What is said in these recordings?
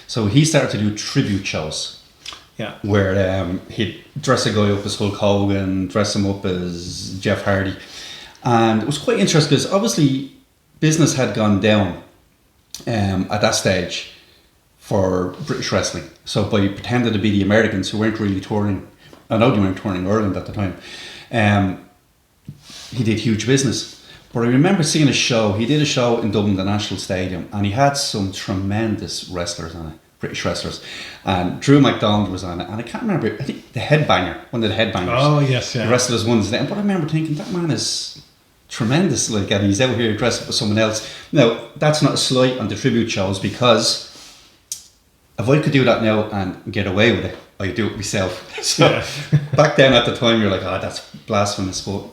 So he started to do tribute shows. Yeah. Where he'd dress a guy up as Hulk Hogan, dress him up as Jeff Hardy. And it was quite interesting because obviously business had gone down at that stage for British wrestling. So by pretending to be the Americans who weren't really touring, I know they weren't touring Ireland at the time, he did huge business. But I remember seeing a show, he did a show in Dublin, the National Stadium, and he had some tremendous wrestlers on it, British wrestlers. And Drew McDonald was on it, and I can't remember, I think the Headbanger, one of the Headbangers. Oh, yes, yeah. The wrestlers won his name. But I remember thinking, that man is tremendous, like, and he's out here dressed up with someone else. Now, that's not a slight on the tribute shows, because if I could do that now and get away with it, I'd do it myself. So back then at the time, you're like, that's blasphemous. But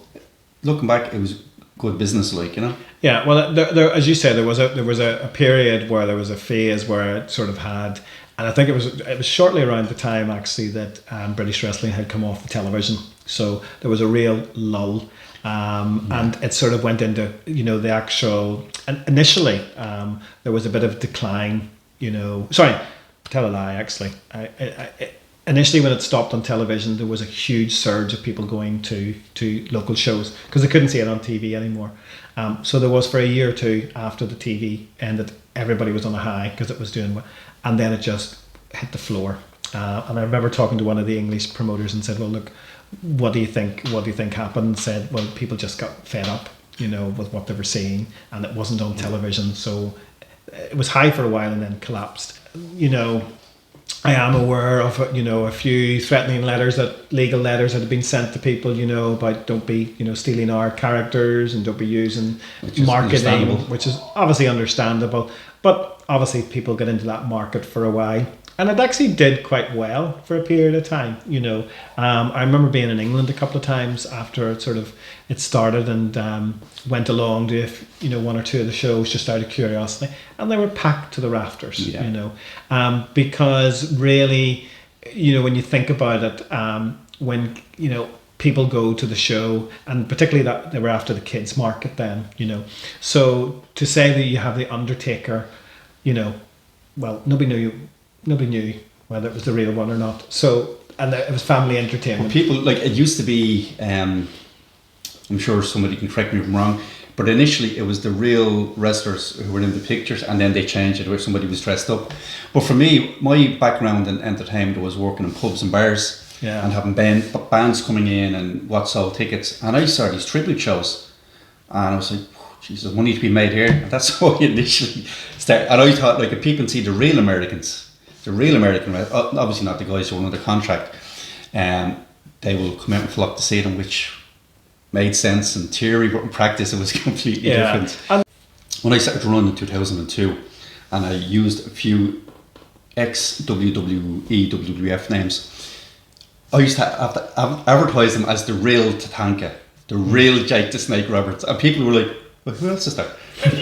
looking back, it was good business, like, you know. Yeah, well, there, as you say, there was a period where there was a phase where it sort of had, and I think it was shortly around the time actually that British wrestling had come off the television. So there was a real lull, and it sort of went into, you know, the actual. And initially, there was a bit of decline. You know, sorry, tell a lie. Actually, initially, when it stopped on television, there was a huge surge of people going to local shows because they couldn't see it on TV anymore. So there was, for a year or two after the TV ended, everybody was on a high because it was doing well, and then it just hit the floor. And I remember talking to one of the English promoters and said, "Well, look, what do you think? What do you think happened?" And said, "Well, people just got fed up, you know, with what they were seeing, and it wasn't on television, so it was high for a while and then collapsed." You know, I am aware of, you know, a few threatening letters, legal letters that have been sent to people, you know, about don't be, you know, stealing our characters and don't be using marketing, which is obviously understandable. But obviously people get into that market for a while. And it actually did quite well for a period of time, you know. I remember being in England a couple of times after it started, and went along to, you know, one or two of the shows just out of curiosity, and they were packed to the rafters, you know, because really, you know, when you think about it, when, you know, people go to the show, and particularly that they were after the kids market then, you know, so to say that you have the Undertaker, you know, well, nobody knew whether it was the real one or not. So, and it was family entertainment. Well, people, like, it used to be, I'm sure somebody can correct me if I'm wrong, but initially it was the real wrestlers who were in the pictures, and then they changed it where somebody was dressed up. But for me, my background in entertainment was working in pubs and bars, and having bands coming in and what sold tickets. And I saw these tribute shows, and I was like, Jesus, money to be made here. And that's how I initially started. And I thought, like, if people see the real Americans, obviously not the guys who are under contract, they will come out and flock to see them, which made sense in theory, but in practice it was completely different. And when I started running in 2002, and I used a few ex-WWE WWF names, I used to have to advertise them as the real Tatanka, the real Jake the Snake Roberts, and people were like, well, who else is there?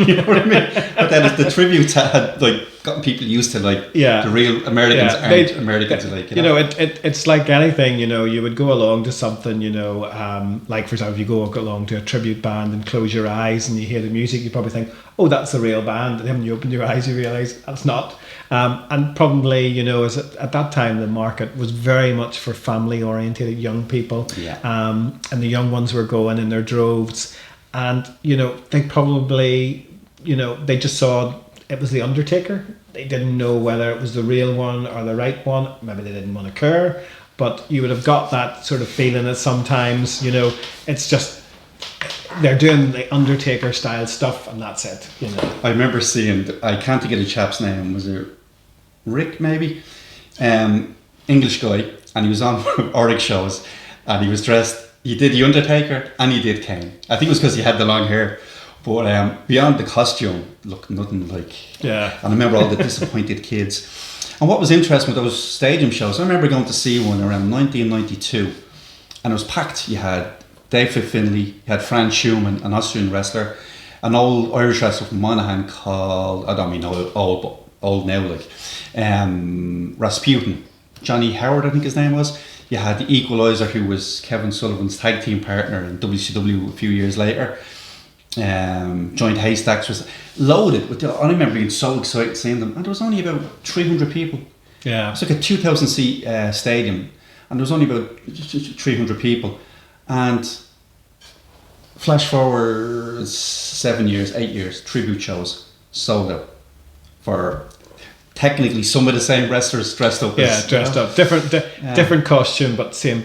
You know what I mean? But then the tributes had, like, gotten people used to, like, the real Americans aren't Americans, like, you know. It's like anything, you know, you would go along to something, you know, like, for example, if you go along to a tribute band and close your eyes and you hear the music, you probably think, oh, that's the real band. And then when you open your eyes, you realise that's not. And probably, you know, at that time, the market was very much for family-oriented young people. And the young ones were going in their droves. And, you know, they probably, you know, they just saw it was The Undertaker. They didn't know whether it was the real one or the right one. Maybe they didn't want to care. But you would have got that sort of feeling that sometimes, you know, it's just, they're doing the Undertaker style stuff and that's it, you know. I remember seeing, I can't think of the chap's name, was it Rick maybe? English guy, and he was on Oric shows, and he was dressed, he did The Undertaker and he did Kane. I think it was because he had the long hair. But beyond the costume, looked nothing like... And I remember all the disappointed kids. And what was interesting with those stadium shows, I remember going to see one around 1992, and it was packed. You had David Finlay, you had Franz Schumann, an Austrian wrestler, an old Irish wrestler from Monaghan called, I don't mean old, but old now, like, Rasputin. Johnny Howard, I think his name was. You had the Equalizer, who was Kevin Sullivan's tag team partner in WCW a few years later. Joint Haystacks was loaded with. I remember being so excited seeing them, and there was only about 300 people. Yeah, It's like a 2,000 seat stadium, and there was only about 300 people. And flash forward 7 years, 8 years, tribute shows sold out for technically some of the same wrestlers dressed up. Dressed up, different costume, but same